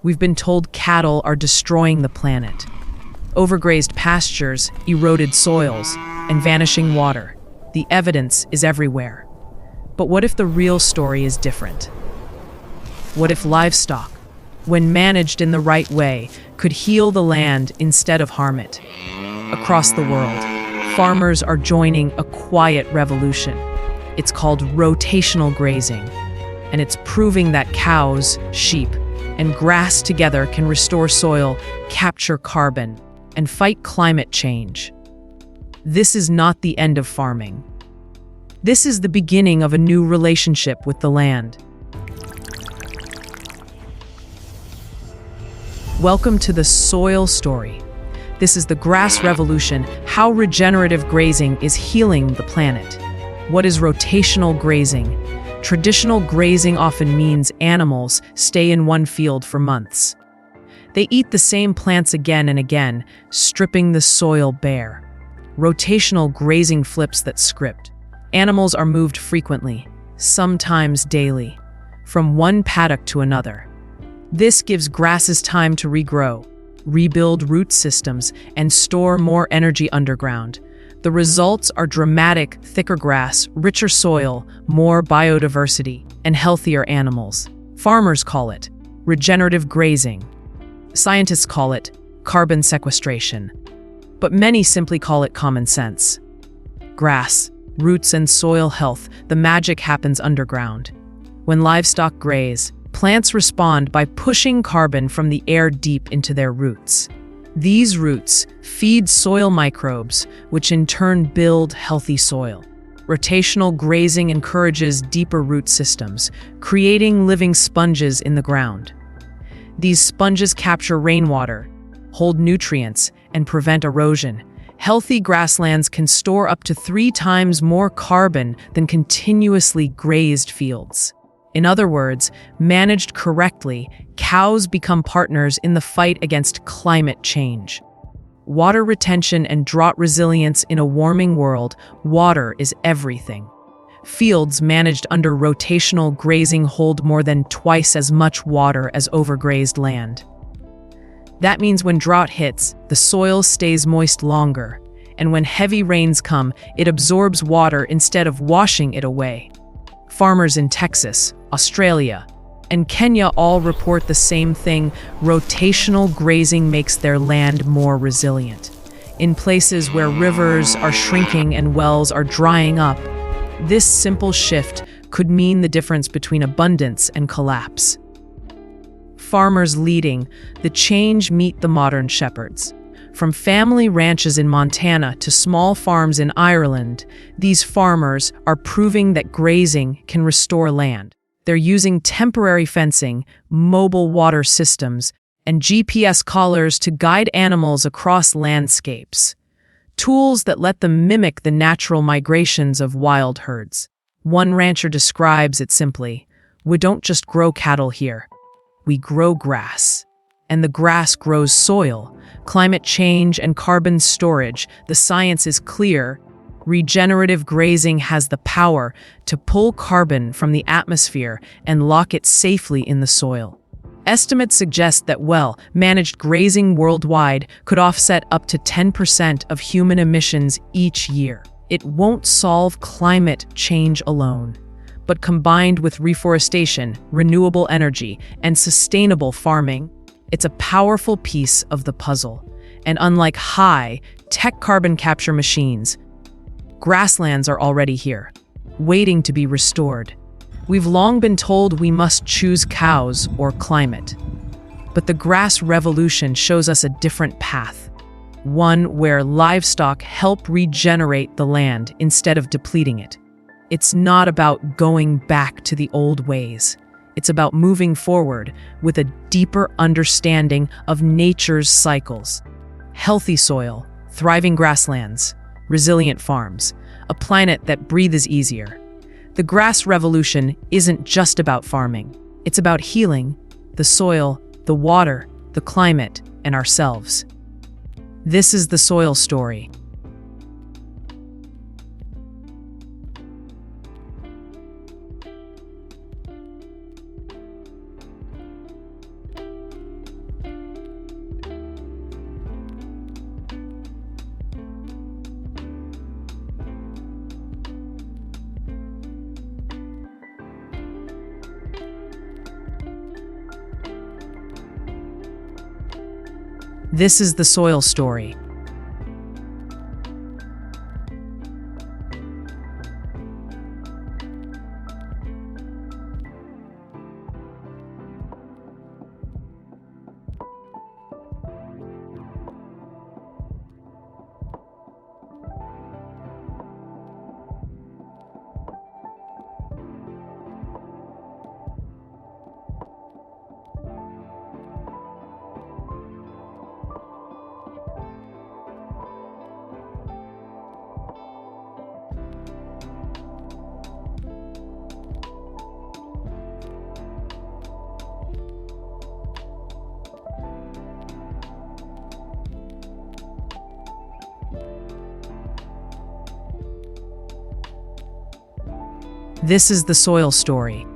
We've been told cattle are destroying the planet. Overgrazed pastures, eroded soils, and vanishing water. The evidence is everywhere. But what if the real story is different? What if livestock, when managed in the right way, could heal the land instead of harm it? Across the world, farmers are joining a quiet revolution. It's called rotational grazing, and it's proving that cows, sheep, and grass together can restore soil, capture carbon, and fight climate change. This is not the end of farming. This is the beginning of a new relationship with the land. Welcome to the Soil Story. This is the grass revolution, how regenerative grazing is healing the planet. What is rotational grazing? Traditional grazing often means animals stay in one field for months. They eat the same plants again and again, stripping the soil bare. Rotational grazing flips that script. Animals are moved frequently, sometimes daily, from one paddock to another. This gives grasses time to regrow, rebuild root systems, and store more energy underground. The results are dramatic: thicker grass, richer soil, more biodiversity, and healthier animals. Farmers call it regenerative grazing. Scientists call it carbon sequestration. But many simply call it common sense. Grass, roots, and soil health, the magic happens underground. When livestock graze, plants respond by pushing carbon from the air deep into their roots. These roots feed soil microbes, which in turn build healthy soil. Rotational grazing encourages deeper root systems, creating living sponges in the ground. These sponges capture rainwater, hold nutrients, and prevent erosion. Healthy grasslands can store up to 3 times more carbon than continuously grazed fields. In other words, managed correctly, cows become partners in the fight against climate change. Water retention and drought resilience in a warming world, water is everything. Fields managed under rotational grazing hold more than twice as much water as overgrazed land. That means when drought hits, the soil stays moist longer, and when heavy rains come, it absorbs water instead of washing it away. Farmers in Texas, Australia, and Kenya all report the same thing: rotational grazing makes their land more resilient. In places where rivers are shrinking and wells are drying up, this simple shift could mean the difference between abundance and collapse. Farmers leading the change meet the modern shepherds. From family ranches in Montana to small farms in Ireland, these farmers are proving that grazing can restore land. They're using temporary fencing, mobile water systems, and GPS collars to guide animals across landscapes. Tools that let them mimic the natural migrations of wild herds. One rancher describes it simply: "We don't just grow cattle here. We grow grass. And the grass grows soil, climate change, and carbon storage. The science is clear. Regenerative grazing has the power to pull carbon from the atmosphere and lock it safely in the soil." Estimates suggest that well-managed grazing worldwide could offset up to 10% of human emissions each year. It won't solve climate change alone, but combined with reforestation, renewable energy, and sustainable farming, it's a powerful piece of the puzzle. And unlike high-tech carbon capture machines, grasslands are already here, waiting to be restored. We've long been told we must choose cows or climate. But the grass revolution shows us a different path, one where livestock help regenerate the land instead of depleting it. It's not about going back to the old ways. It's about moving forward with a deeper understanding of nature's cycles. Healthy soil, thriving grasslands, resilient farms, a planet that breathes easier. The grass revolution isn't just about farming. It's about healing the soil, the water, the climate, and ourselves. This is the Soil Story. This is the soil story. This is the soil story.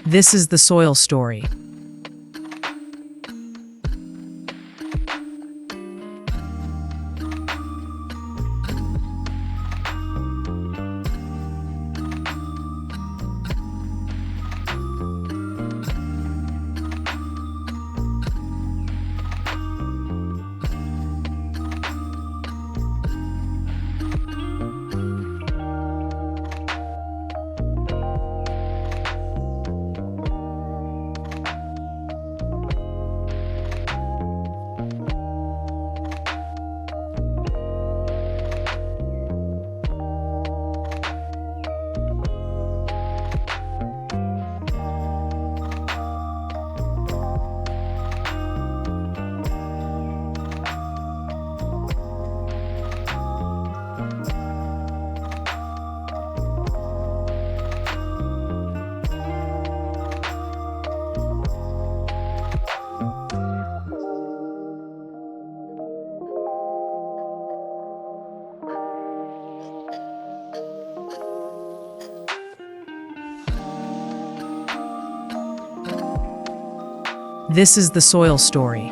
This is the soil story. This is the soil story.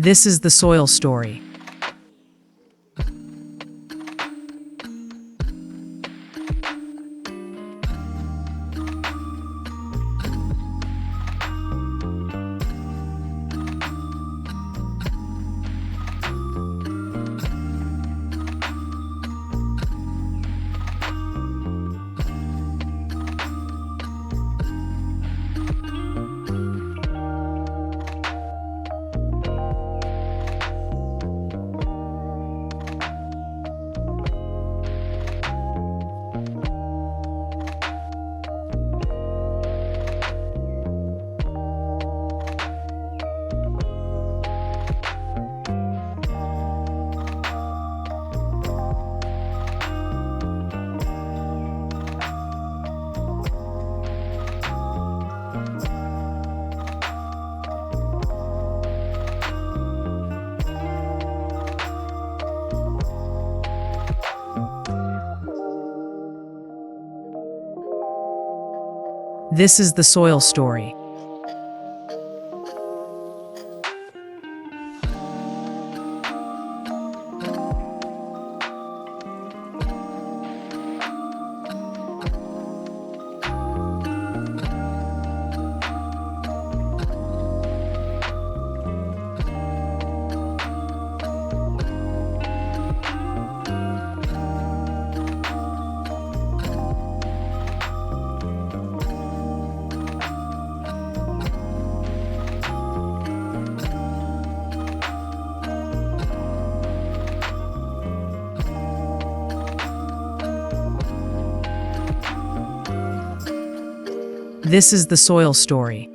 This is the soil story. This is the soil story. This is the soil story.